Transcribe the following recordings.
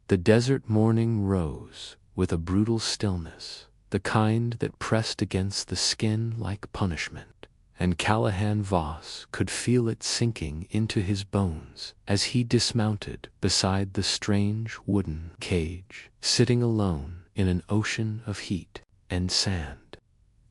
The desert morning rose with a brutal stillness, the kind that pressed against the skin like punishment, and Callahan Voss could feel it sinking into his bones as he dismounted beside the strange wooden cage, sitting alone in an ocean of heat and sand.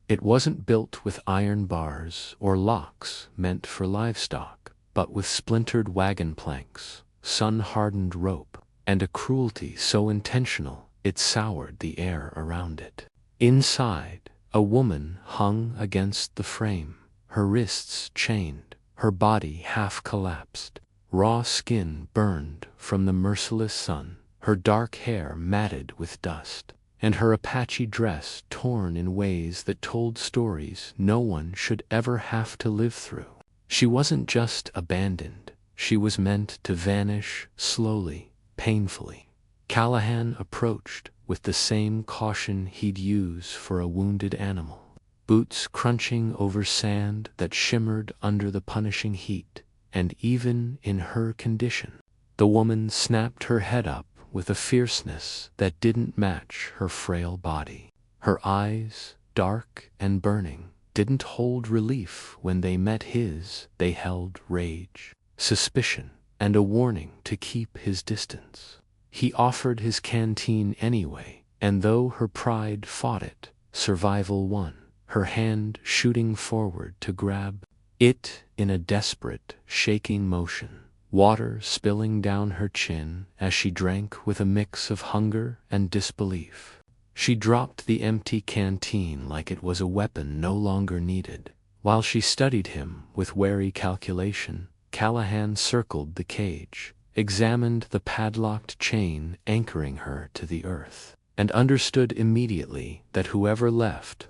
It wasn't built with iron bars or locks meant for livestock, but with splintered wagon planks, sun-hardened rope, and a cruelty so intentional it soured the air around it. Inside, a woman hung against the frame, her wrists chained, her body half collapsed, raw skin burned from the merciless sun, her dark hair matted with dust, and her Apache dress torn in ways that told stories no one should ever have to live through. She wasn't just abandoned, she was meant to vanish slowly, painfully. Callahan approached with the same caution he'd use for a wounded animal, boots crunching over sand that shimmered under the punishing heat, and even in her condition, the woman snapped her head up with a fierceness that didn't match her frail body. Her eyes, dark and burning, didn't hold relief when they met his, they held rage, suspicion, and a warning to keep his distance. He offered his canteen anyway, and though her pride fought it, survival won, her hand shooting forward to grab it in a desperate, shaking motion, water spilling down her chin as she drank with a mix of hunger and disbelief. She dropped the empty canteen like it was a weapon no longer needed. While she studied him with wary calculation, Callahan circled the cage, examined the padlocked chain anchoring her to the earth, and understood immediately that whoever left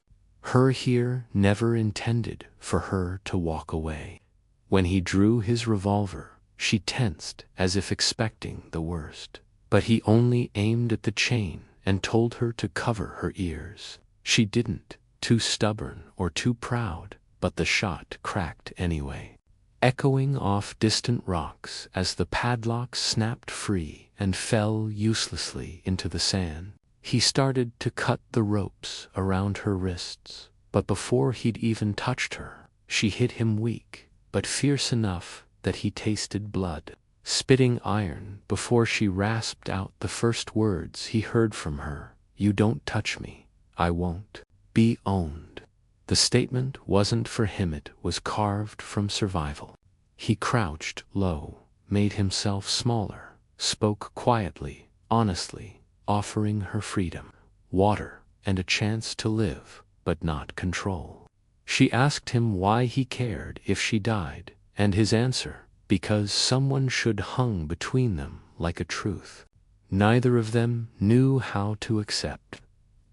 her here never intended for her to walk away. When he drew his revolver, she tensed as if expecting the worst, but he only aimed at the chain and told her to cover her ears. She didn't, too stubborn or too proud, but the shot cracked anyway, echoing off distant rocks as the padlock snapped free and fell uselessly into the sand. He started to cut the ropes around her wrists, but before he'd even touched her, she hit him weak, but fierce enough that he tasted blood, spitting iron before she rasped out the first words he heard from her. "You don't touch me, I won't be owned." The statement wasn't for him, it was carved from survival. He crouched low, made himself smaller, spoke quietly, honestly, offering her freedom, water, and a chance to live, but not control. She asked him why he cared if she died, and his answer, because someone should hung between them like a truth neither of them knew how to accept.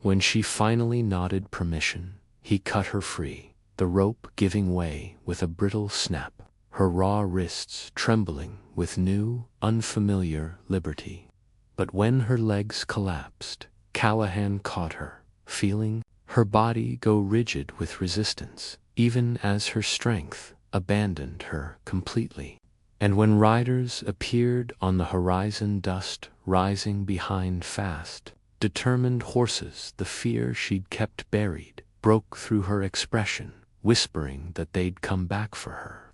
When she finally nodded permission, he cut her free, the rope giving way with a brittle snap, her raw wrists trembling with new, unfamiliar liberty. But when her legs collapsed, Callahan caught her, feeling her body go rigid with resistance, even as her strength abandoned her completely. And when riders appeared on the horizon, dust rising behind fast, determined horses, the fear she'd kept buried broke through her expression, whispering that they'd come back for her.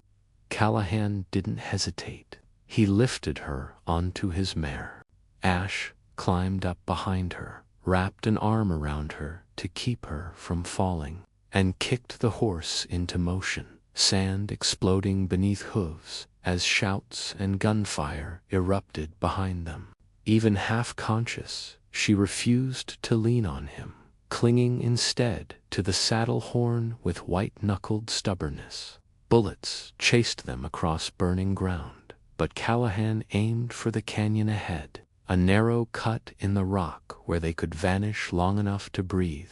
Callahan didn't hesitate. He lifted her onto his mare. Ash climbed up behind her, wrapped an arm around her to keep her from falling, and kicked the horse into motion, sand exploding beneath hooves as shouts and gunfire erupted behind them. Even half-conscious, she refused to lean on him, clinging instead to the saddle horn with white-knuckled stubbornness. Bullets chased them across burning ground, but Callahan aimed for the canyon ahead, a narrow cut in the rock where they could vanish long enough to breathe.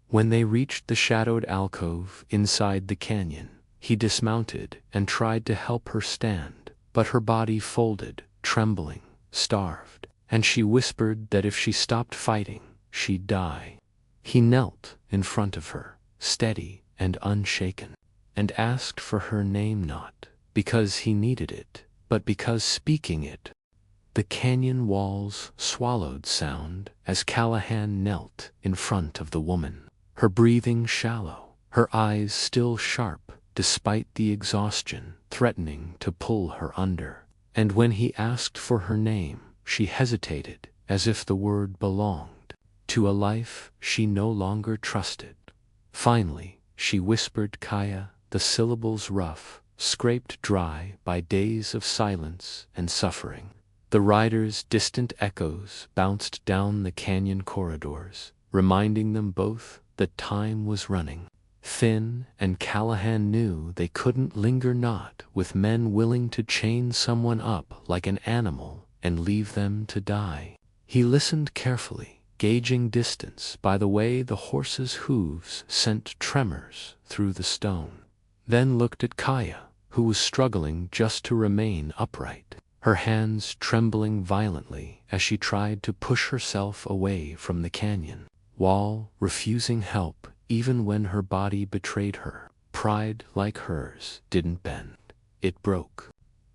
When they reached the shadowed alcove inside the canyon, he dismounted and tried to help her stand, but her body folded, trembling, starved, and she whispered that if she stopped fighting, she'd die. He knelt in front of her, steady and unshaken, and asked for her name, not because he needed it, but because speaking it The canyon walls swallowed sound as Callahan knelt in front of the woman, her breathing shallow, her eyes still sharp despite the exhaustion threatening to pull her under. And when he asked for her name, she hesitated as if the word belonged to a life she no longer trusted. Finally, she whispered Kaya, the syllables rough, scraped dry by days of silence and suffering. The rider's distant echoes bounced down the canyon corridors, reminding them both that time was running thin, and Callahan knew they couldn't linger not with men willing to chain someone up like an animal and leave them to die. He listened carefully, gauging distance by the way the horse's hooves sent tremors through the stone. Then looked at Kaya, who was struggling just to remain upright, her hands trembling violently as she tried to push herself away from the canyon wall, refusing help even when her body betrayed her. Pride, like hers, didn't bend. It broke.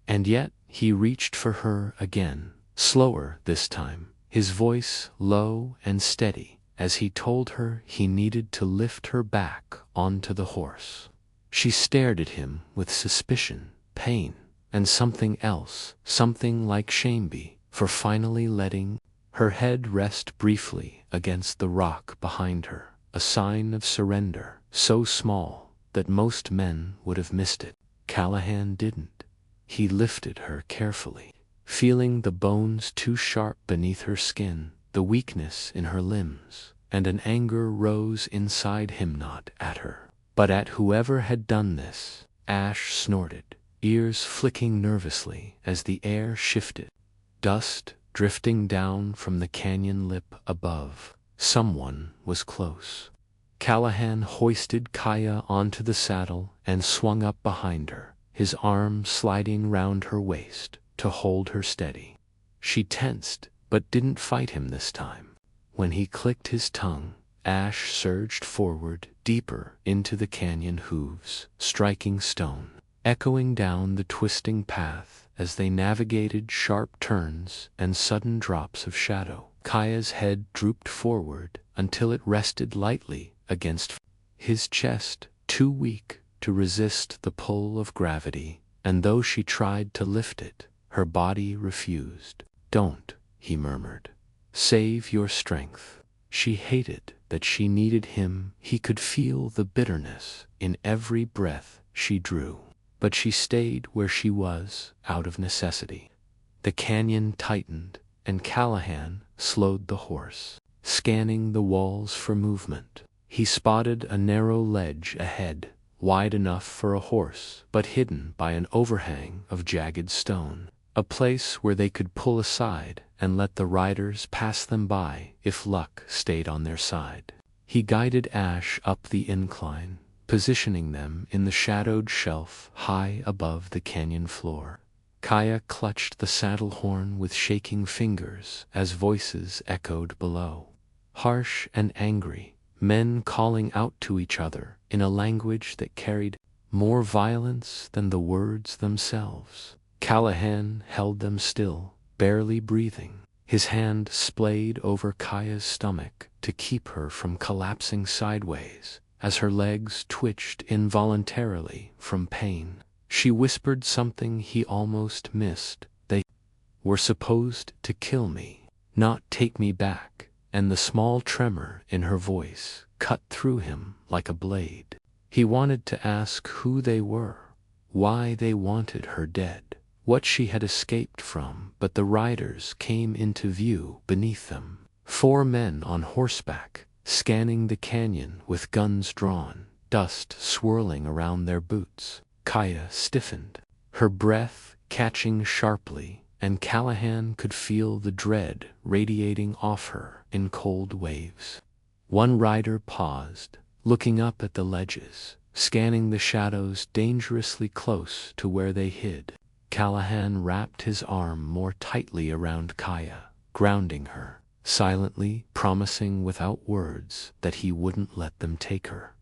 And yet he reached for her again, slower this time, his voice low and steady, as he told her he needed to lift her back onto the horse. She stared at him with suspicion, pain, and something else, something like shame for finally letting her head rest briefly against the rock behind her, a sign of surrender, so small that most men would have missed it. Callahan didn't. He lifted her carefully, feeling the bones too sharp beneath her skin, the weakness in her limbs, and an anger rose inside him, not at her, but at whoever had done this. Ash snorted, ears flicking nervously as the air shifted, dust drifting down from the canyon lip above. Someone was close. Callahan hoisted Kaya onto the saddle and swung up behind her, his arm sliding round her waist to hold her steady. She tensed, but didn't fight him this time. When he clicked his tongue, Ash surged forward, deeper into the canyon hooves, striking stone, echoing down the twisting path as they navigated sharp turns and sudden drops of shadow. Kaya's head drooped forward until it rested lightly against his chest, too weak to resist the pull of gravity, and though she tried to lift it, her body refused. "Don't," he murmured. "Save your strength." She hated that she needed him. He could feel the bitterness in every breath she drew. But she stayed where she was, out of necessity. The canyon tightened, and Callahan slowed the horse, scanning the walls for movement. He spotted a narrow ledge ahead, wide enough for a horse, but hidden by an overhang of jagged stone, a place where they could pull aside and let the riders pass them by if luck stayed on their side. He guided Ash up the incline, positioning them in the shadowed shelf high above the canyon floor. Kaya clutched the saddle horn with shaking fingers as voices echoed below, harsh and angry, men calling out to each other in a language that carried more violence than the words themselves. Callahan held them still, barely breathing, his hand splayed over Kaya's stomach to keep her from collapsing sideways as her legs twitched involuntarily from pain. She whispered something he almost missed. "They were supposed to kill me, not take me back," and the small tremor in her voice cut through him like a blade. He wanted to ask who they were, why they wanted her dead, what she had escaped from, but the riders came into view beneath them. 4 men on horseback, scanning the canyon with guns drawn, dust swirling around their boots. Kaya stiffened, her breath catching sharply, and Callahan could feel the dread radiating off her in cold waves. One rider paused, looking up at the ledges, scanning the shadows dangerously close to where they hid. Callahan wrapped his arm more tightly around Kaya, grounding her, silently promising without words that he wouldn't let them take her.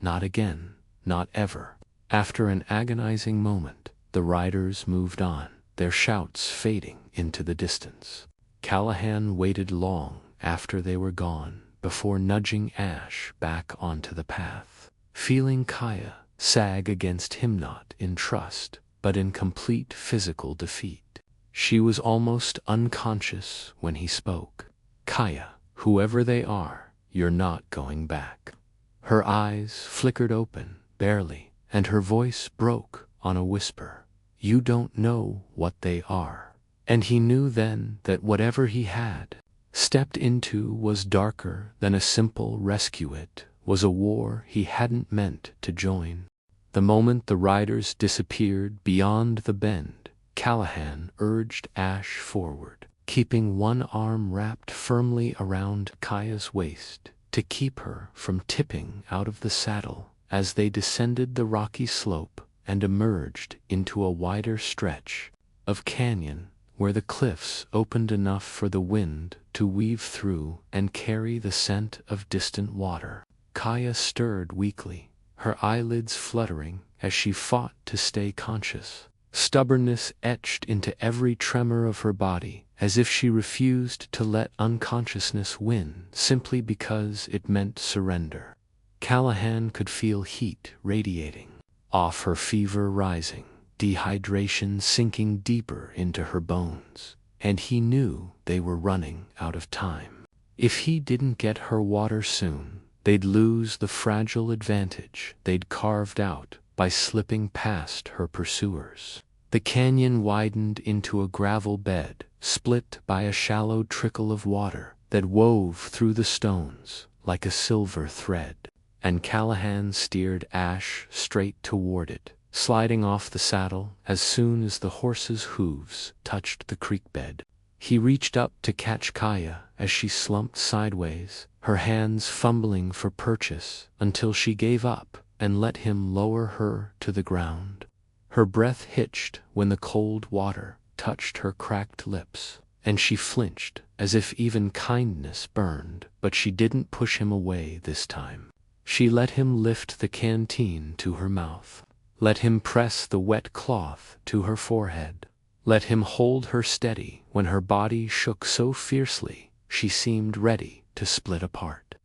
Not again, not ever. After an agonizing moment, the riders moved on, their shouts fading into the distance. Callahan waited long after they were gone before nudging Ash back onto the path, feeling Kaya sag against him, not in trust, but in complete physical defeat. She was almost unconscious when he spoke. "Kaya, whoever they are, you're not going back." Her eyes flickered open, barely, and her voice broke on a whisper. "You don't know what they are." And he knew then that whatever he had stepped into was darker than a simple rescue. It was a war he hadn't meant to join. The moment the riders disappeared beyond the bend, Callahan urged Ash forward, keeping one arm wrapped firmly around Kaya's waist to keep her from tipping out of the saddle as they descended the rocky slope and emerged into a wider stretch of canyon where the cliffs opened enough for the wind to weave through and carry the scent of distant water. Kaya stirred weakly, her eyelids fluttering as she fought to stay conscious. Stubbornness etched into every tremor of her body, as if she refused to let unconsciousness win simply because it meant surrender. Callahan could feel heat radiating off her, fever rising, dehydration sinking deeper into her bones, and he knew they were running out of time. If he didn't get her water soon, they'd lose the fragile advantage they'd carved out by slipping past her pursuers. The canyon widened into a gravel bed, split by a shallow trickle of water that wove through the stones like a silver thread, and Callahan steered Ash straight toward it, sliding off the saddle as soon as the horse's hooves touched the creek bed. He reached up to catch Kaya as she slumped sideways, her hands fumbling for purchase until she gave up and let him lower her to the ground. Her breath hitched when the cold water touched her cracked lips, and she flinched as if even kindness burned, but she didn't push him away this time. She let him lift the canteen to her mouth, let him press the wet cloth to her forehead, let him hold her steady when her body shook so fiercely she seemed ready to split apart.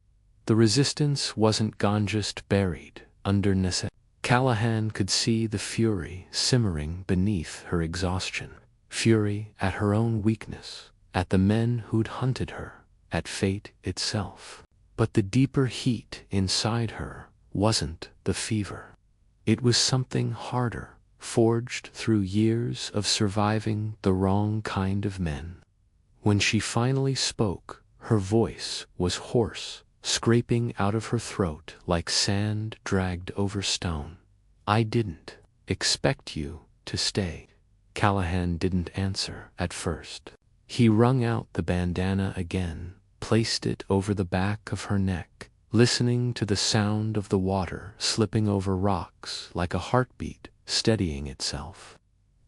The resistance wasn't gone, just buried under necessity. Callahan could see the fury simmering beneath her exhaustion, fury at her own weakness, at the men who'd hunted her, at fate itself. But the deeper heat inside her wasn't the fever. It was something harder, forged through years of surviving the wrong kind of men. When she finally spoke, her voice was hoarse, scraping out of her throat like sand dragged over stone. "I didn't expect you to stay." Callahan didn't answer at first. He wrung out the bandana again, placed it over the back of her neck, listening to the sound of the water slipping over rocks like a heartbeat steadying itself.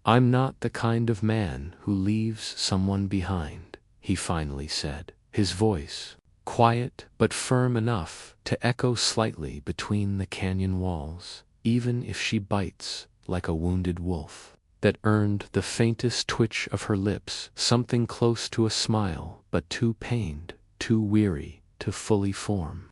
"I'm not the kind of man who leaves someone behind," he finally said, his voice quiet but firm enough to echo slightly between the canyon walls. "Even if she bites like a wounded wolf." That earned the faintest twitch of her lips, something close to a smile, but too pained, too weary to fully form.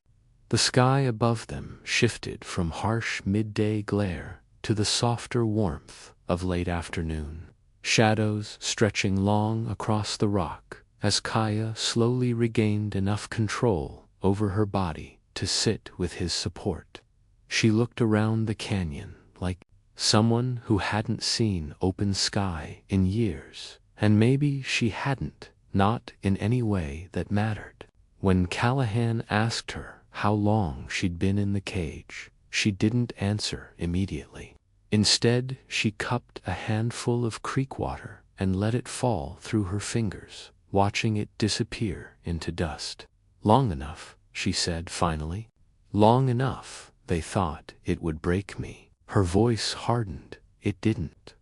The sky above them shifted from harsh midday glare to the softer warmth of late afternoon, shadows stretching long across the rock as Kaya slowly regained enough control over her body to sit with his support. She looked around the canyon like someone who hadn't seen open sky in years, and maybe she hadn't, not in any way that mattered. When Callahan asked her how long she'd been in the cage, she didn't answer immediately. Instead, she cupped a handful of creek water and let it fall through her fingers, watching it disappear into dust. "Long enough," she said finally. "Long enough, they thought it would break me." Her voice hardened. It didn't.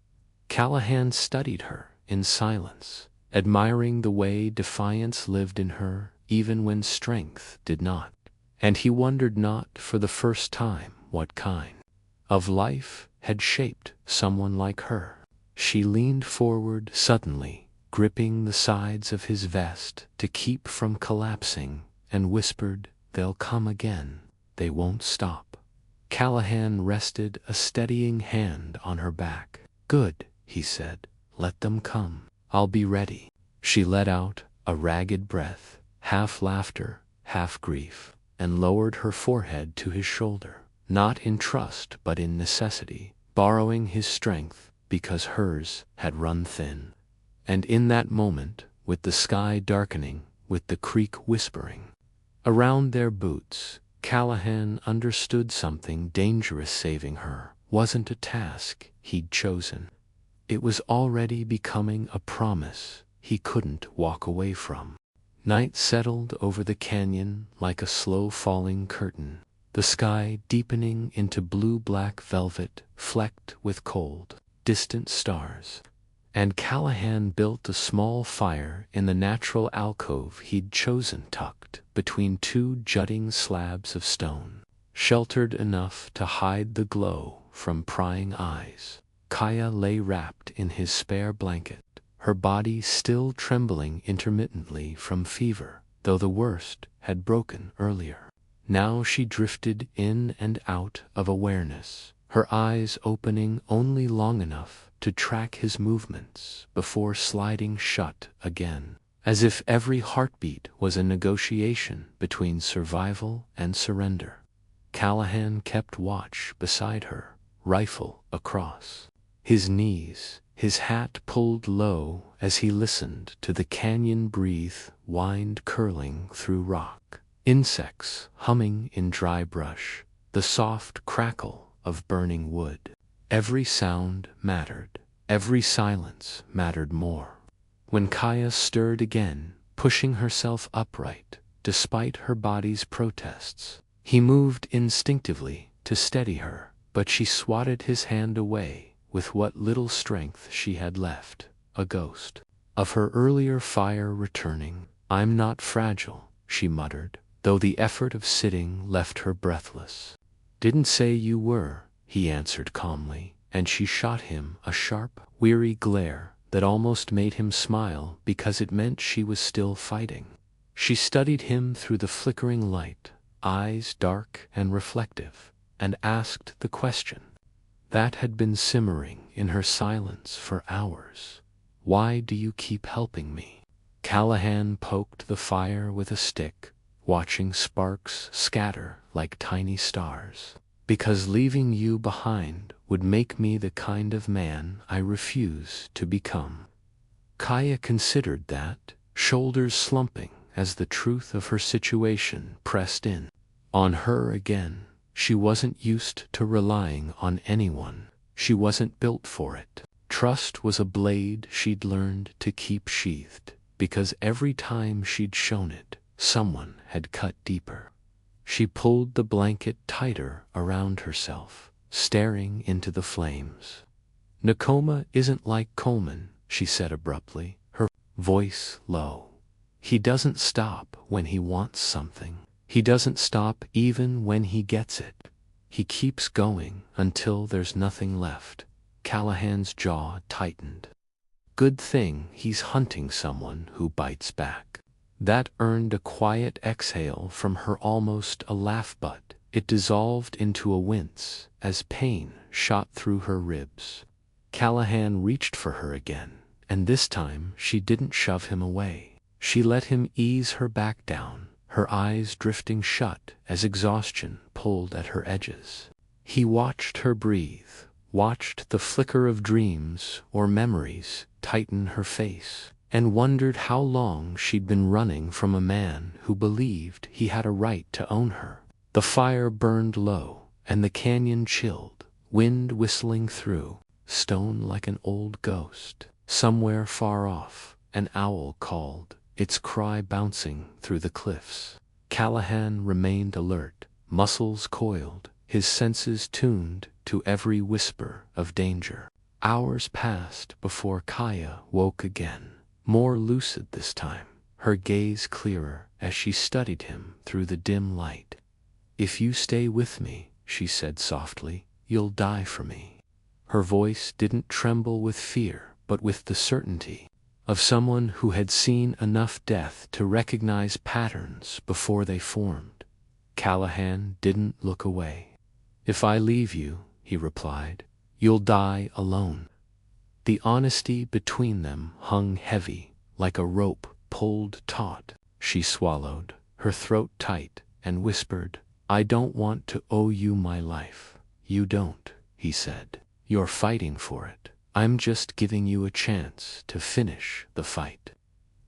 Callahan studied her in silence, admiring the way defiance lived in her even when strength did not. And he wondered not for the first time what kind of life had shaped someone like her. She leaned forward suddenly, gripping the sides of his vest to keep from collapsing, and whispered, "They'll come again. They won't stop." Callahan rested a steadying hand on her back. "Good," he said. "Let them come. I'll be ready." She let out a ragged breath, half laughter, half grief, and lowered her forehead to his shoulder, not in trust but in necessity, borrowing his strength because hers had run thin. And in that moment, with the sky darkening, with the creek whispering around their boots, Callahan understood something dangerous saving her wasn't a task he'd chosen. It was already becoming a promise he couldn't walk away from. Night settled over the canyon like a slow-falling curtain, the sky deepening into blue-black velvet flecked with cold, distant stars. And Callahan built a small fire in the natural alcove he'd chosen, tucked between two jutting slabs of stone, sheltered enough to hide the glow from prying eyes. Kaya lay wrapped in his spare blanket, her body still trembling intermittently from fever, though the worst had broken earlier. Now she drifted in and out of awareness, her eyes opening only long enough to track his movements before sliding shut again, as if every heartbeat was a negotiation between survival and surrender. Callahan kept watch beside her, rifle across his knees, his hat pulled low as he listened to the canyon breeze wind curling through rock, insects humming in dry brush, the soft crackle of burning wood. Every sound mattered, every silence mattered more. When Kaya stirred again, pushing herself upright, despite her body's protests, he moved instinctively to steady her, but she swatted his hand away with what little strength she had left, a ghost of her earlier fire returning. "I'm not fragile," she muttered, though the effort of sitting left her breathless. "Didn't say you were," he answered calmly, and she shot him a sharp, weary glare that almost made him smile because it meant she was still fighting. She studied him through the flickering light, eyes dark and reflective, and asked the question that had been simmering in her silence for hours. "Why do you keep helping me?" Callahan poked the fire with a stick, watching sparks scatter like tiny stars. "Because leaving you behind would make me the kind of man I refuse to become." Kaya considered that, shoulders slumping as the truth of her situation pressed in on her again. She wasn't used to relying on anyone. She wasn't built for it. Trust was a blade she'd learned to keep sheathed, because every time she'd shown it, someone had cut deeper. She pulled the blanket tighter around herself, staring into the flames. "Nakoma isn't like Coleman," she said abruptly, her voice low. "He doesn't stop when he wants something. He doesn't stop even when he gets it. He keeps going until there's nothing left." Callahan's jaw tightened. Good thing he's hunting someone who bites back. That earned a quiet exhale from her, almost a laugh, but it dissolved into a wince as pain shot through her ribs. Callahan reached for her again, and this time she didn't shove him away. She let him ease her back down, her eyes drifting shut as exhaustion pulled at her edges. He watched her breathe, watched the flicker of dreams or memories tighten her face, and wondered how long she'd been running from a man who believed he had a right to own her. The fire burned low, and the canyon chilled, wind whistling through stone like an old ghost. Somewhere far off, an owl called, its cry bouncing through the cliffs. Callahan remained alert, muscles coiled, his senses tuned to every whisper of danger. Hours passed before Kaya woke again, more lucid this time, her gaze clearer as she studied him through the dim light. "If you stay with me," she said softly, "you'll die for me." Her voice didn't tremble with fear, but with the certainty of someone who had seen enough death to recognize patterns before they formed. Callahan didn't look away. "If I leave you," he replied, "you'll die alone." The honesty between them hung heavy, like a rope pulled taut. She swallowed, her throat tight, and whispered, "I don't want to owe you my life." "You don't," he said. "You're fighting for it. I'm just giving you a chance to finish the fight."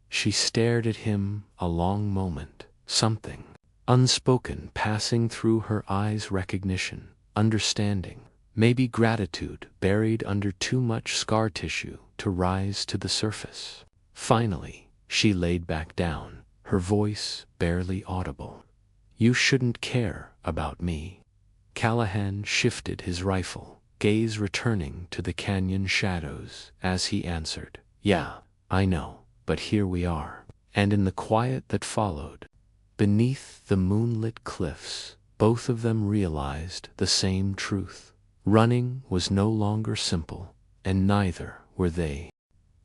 She stared at him a long moment, something unspoken passing through her eyes, recognition, understanding, maybe gratitude buried under too much scar tissue to rise to the surface. Finally, she laid back down, her voice barely audible. "You shouldn't care about me." Callahan shifted his rifle, gaze returning to the canyon shadows as he answered, "Yeah, I know, but here we are." And in the quiet that followed, beneath the moonlit cliffs, both of them realized the same truth. Running was no longer simple, and neither were they.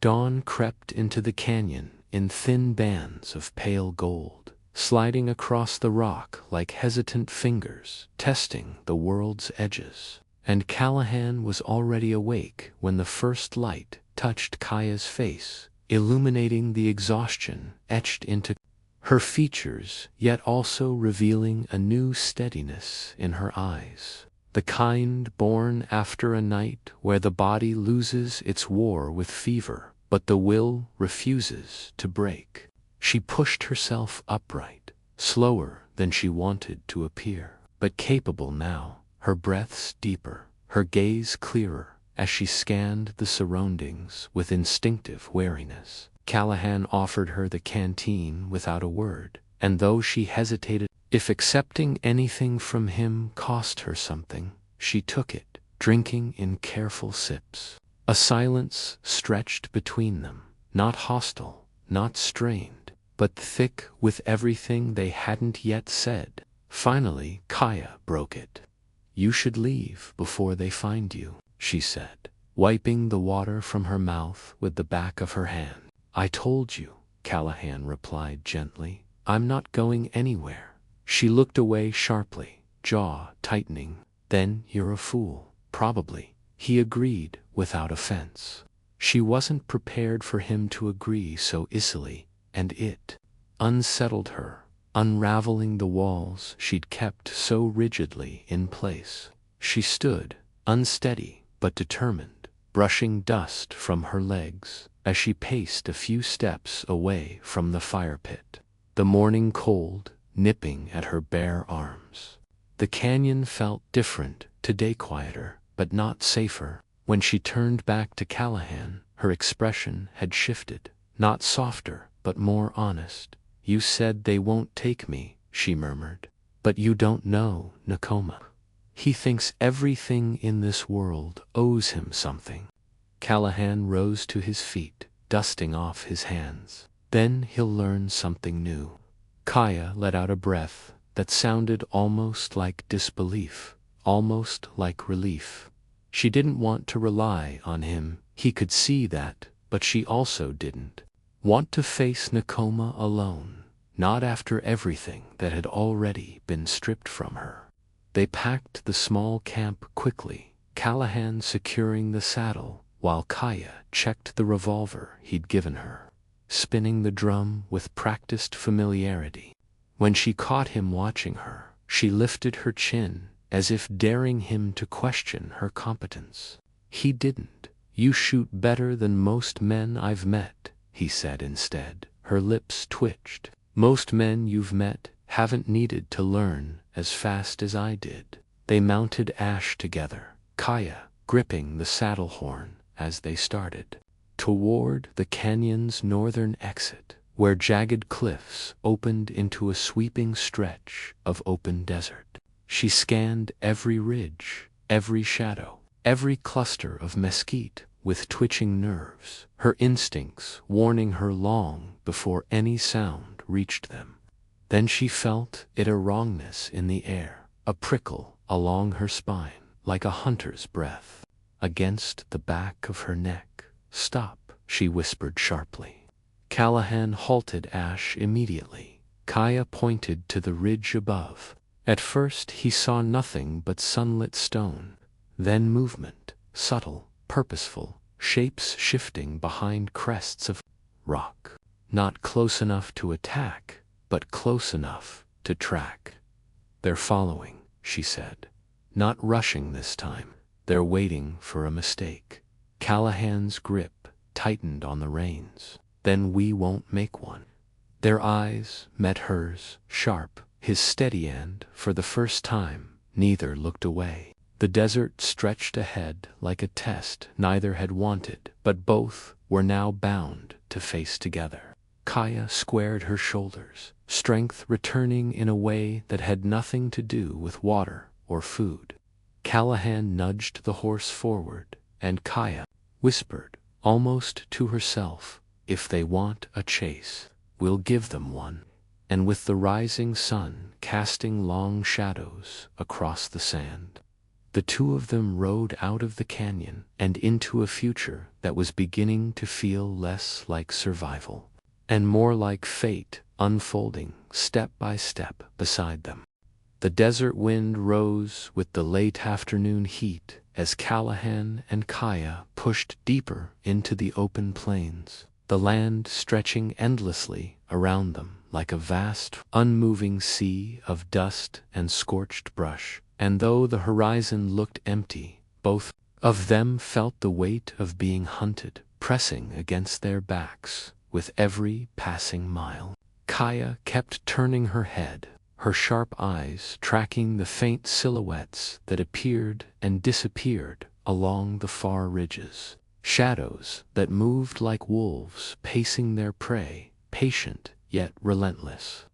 Dawn crept into the canyon in thin bands of pale gold, sliding across the rock like hesitant fingers, testing the world's edges. And Callahan was already awake when the first light touched Kaya's face, illuminating the exhaustion etched into her features, yet also revealing a new steadiness in her eyes. The kind born after a night where the body loses its war with fever, but the will refuses to break. She pushed herself upright, slower than she wanted to appear, but capable now, her breaths deeper, her gaze clearer, as she scanned the surroundings with instinctive wariness. Callahan offered her the canteen without a word, and though she hesitated if accepting anything from him cost her something, she took it, drinking in careful sips. A silence stretched between them, not hostile, not strained, but thick with everything they hadn't yet said. Finally, Kaya broke it. "You should leave before they find you," she said, wiping the water from her mouth with the back of her hand. "I told you," Callahan replied gently. "I'm not going anywhere." She looked away sharply, jaw tightening. "Then you're a fool, probably," he agreed without offense. She wasn't prepared for him to agree so easily, and it unsettled her, unraveling the walls she'd kept so rigidly in place. She stood, unsteady but determined, brushing dust from her legs as she paced a few steps away from the fire pit. The morning cold nipping at her bare arms. The canyon felt different today, quieter, but not safer. When she turned back to Callahan, her expression had shifted, not softer, but more honest. "You said they won't take me," she murmured. "But you don't know Nakoma. He thinks everything in this world owes him something." Callahan rose to his feet, dusting off his hands. "Then he'll learn something new." Kaya let out a breath that sounded almost like disbelief, almost like relief. She didn't want to rely on him, he could see that, but she also didn't want to face Nakoma alone, not after everything that had already been stripped from her. They packed the small camp quickly, Callahan securing the saddle, while Kaya checked the revolver he'd given her, spinning the drum with practiced familiarity. When she caught him watching her, she lifted her chin, as if daring him to question her competence. He didn't. "You shoot better than most men I've met," he said instead. Her lips twitched. "Most men you've met haven't needed to learn as fast as I did." They mounted Ash together, Kaya gripping the saddle horn as they started toward the canyon's northern exit, where jagged cliffs opened into a sweeping stretch of open desert. She scanned every ridge, every shadow, every cluster of mesquite with twitching nerves, her instincts warning her long before any sound reached them. Then she felt it, a wrongness in the air, a prickle along her spine, like a hunter's breath. against the back of her neck. "Stop," she whispered sharply. Callahan halted Ash immediately. Kaya pointed to the ridge above. At first he saw nothing but sunlit stone, then movement, subtle, purposeful, shapes shifting behind crests of rock. Not close enough to attack, but close enough to track. "They're following," she said. "Not rushing this time. They're waiting for a mistake." Callahan's grip tightened on the reins. "Then we won't make one." Their eyes met hers, sharp, his steady, and, for the first time, neither looked away. The desert stretched ahead like a test neither had wanted, but both were now bound to face together. Kaya squared her shoulders, strength returning in a way that had nothing to do with water or food. Callahan nudged the horse forward, and Kaya whispered, almost to herself, "If they want a chase, we'll give them one." And with the rising sun casting long shadows across the sand, the two of them rode out of the canyon and into a future that was beginning to feel less like survival and more like fate unfolding step by step beside them. The desert wind rose with the late afternoon heat as Callahan and Kaya pushed deeper into the open plains, the land stretching endlessly around them like a vast, unmoving sea of dust and scorched brush. And though the horizon looked empty, both of them felt the weight of being hunted pressing against their backs with every passing mile. Kaya kept turning her head, her sharp eyes tracking the faint silhouettes that appeared and disappeared along the far ridges. Shadows that moved like wolves pacing their prey, patient yet relentless.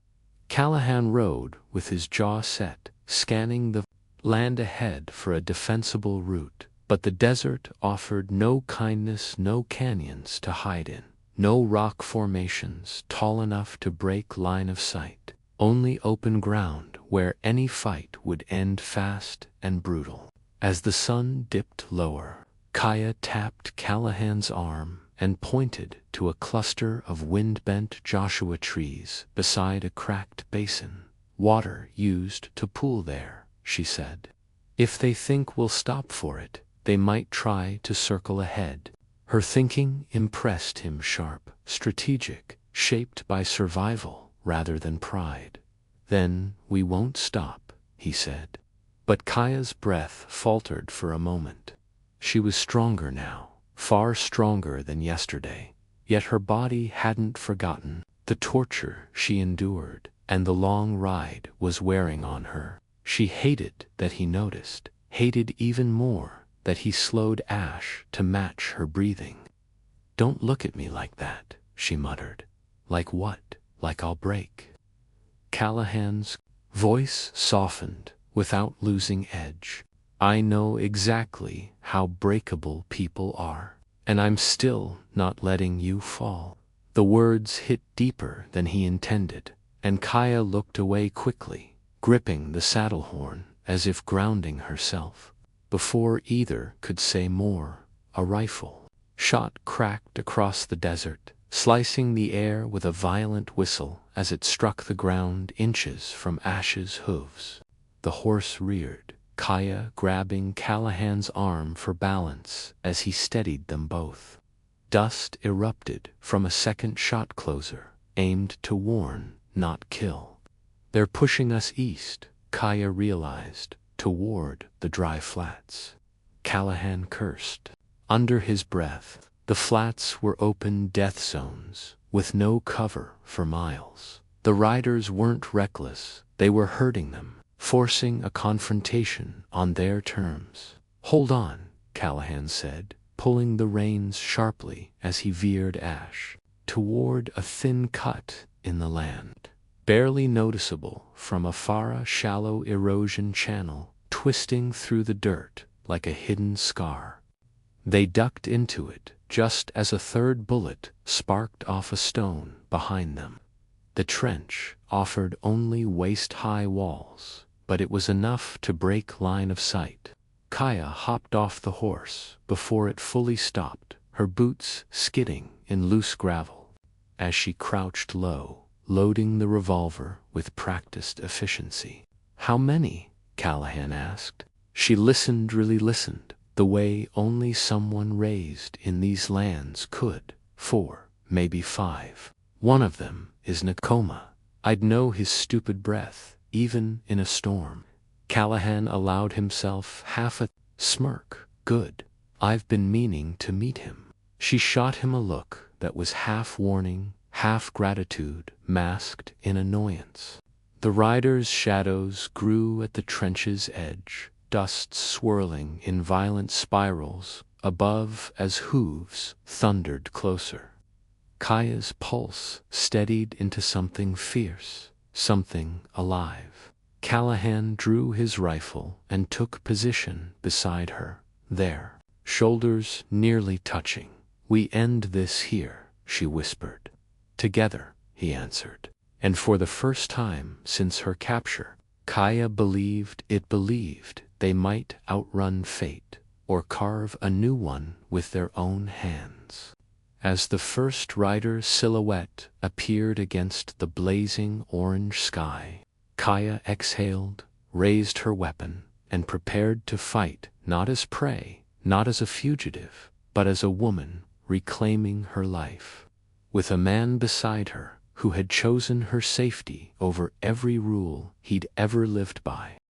Callahan rode with his jaw set, scanning the land ahead for a defensible route, but the desert offered no kindness, no canyons to hide in, no rock formations tall enough to break line of sight, only open ground where any fight would end fast and brutal. As the sun dipped lower, Kaya tapped Callahan's arm and pointed to a cluster of wind-bent Joshua trees beside a cracked basin. "Water used to pool there," she said. "If they think we'll stop for it, they might try to circle ahead." Her thinking impressed him sharp, strategic, shaped by survival rather than pride. "Then we won't stop," he said. But Kaya's breath faltered for a moment. She was stronger now, far stronger than yesterday, yet her body hadn't forgotten the torture she endured, and the long ride was wearing on her. She hated that he noticed, hated even more that he slowed Ash to match her breathing. "Don't look at me like that," she muttered. "Like what? Like I'll break?" Callahan's voice softened without losing edge. "I know exactly how breakable people are, and I'm still not letting you fall." The words hit deeper than he intended, and Kaya looked away quickly, gripping the saddle horn as if grounding herself. Before either could say more, a rifle shot cracked across the desert, slicing the air with a violent whistle as it struck the ground inches from Ash's hooves. The horse reared, Kaya grabbing Callahan's arm for balance as he steadied them both. Dust erupted from a second shot closer, aimed to warn, not kill. "They're pushing us east," Kaya realized, toward the dry flats. Callahan cursed. Under his breath, the flats were open death zones, with no cover for miles. The riders weren't reckless, they were hurting them, forcing a confrontation on their terms. "Hold on," Callahan said, pulling the reins sharply as he veered Ash toward a thin cut in the land, barely noticeable from afar, a shallow erosion channel twisting through the dirt like a hidden scar. They ducked into it just as a third bullet sparked off a stone behind them. The trench offered only waist-high walls, but it was enough to break line of sight. Kaya hopped off the horse before it fully stopped, her boots skidding in loose gravel. As she crouched low, loading the revolver with practiced efficiency. "How many?" Callahan asked. She listened, really listened, the way only someone raised in these lands could. "4, maybe 5. One of them is Nakoma. I'd know his stupid breath, even in a storm." Callahan allowed himself half a smirk. "Good. I've been meaning to meet him." She shot him a look that was half warning, half gratitude, masked in annoyance. The riders' shadows grew at the trench's edge, dust swirling in violent spirals above as hooves thundered closer. Kaya's pulse steadied into something fierce, something alive. Callahan drew his rifle and took position beside her, their shoulders nearly touching. "We end this here," she whispered. "Together," he answered. And for the first time since her capture, Kaya believed they might outrun fate, or carve a new one with their own hands. As the first rider's silhouette appeared against the blazing orange sky, Kaya exhaled, raised her weapon, and prepared to fight, not as prey, not as a fugitive, but as a woman reclaiming her life. With a man beside her who had chosen her safety over every rule he'd ever lived by.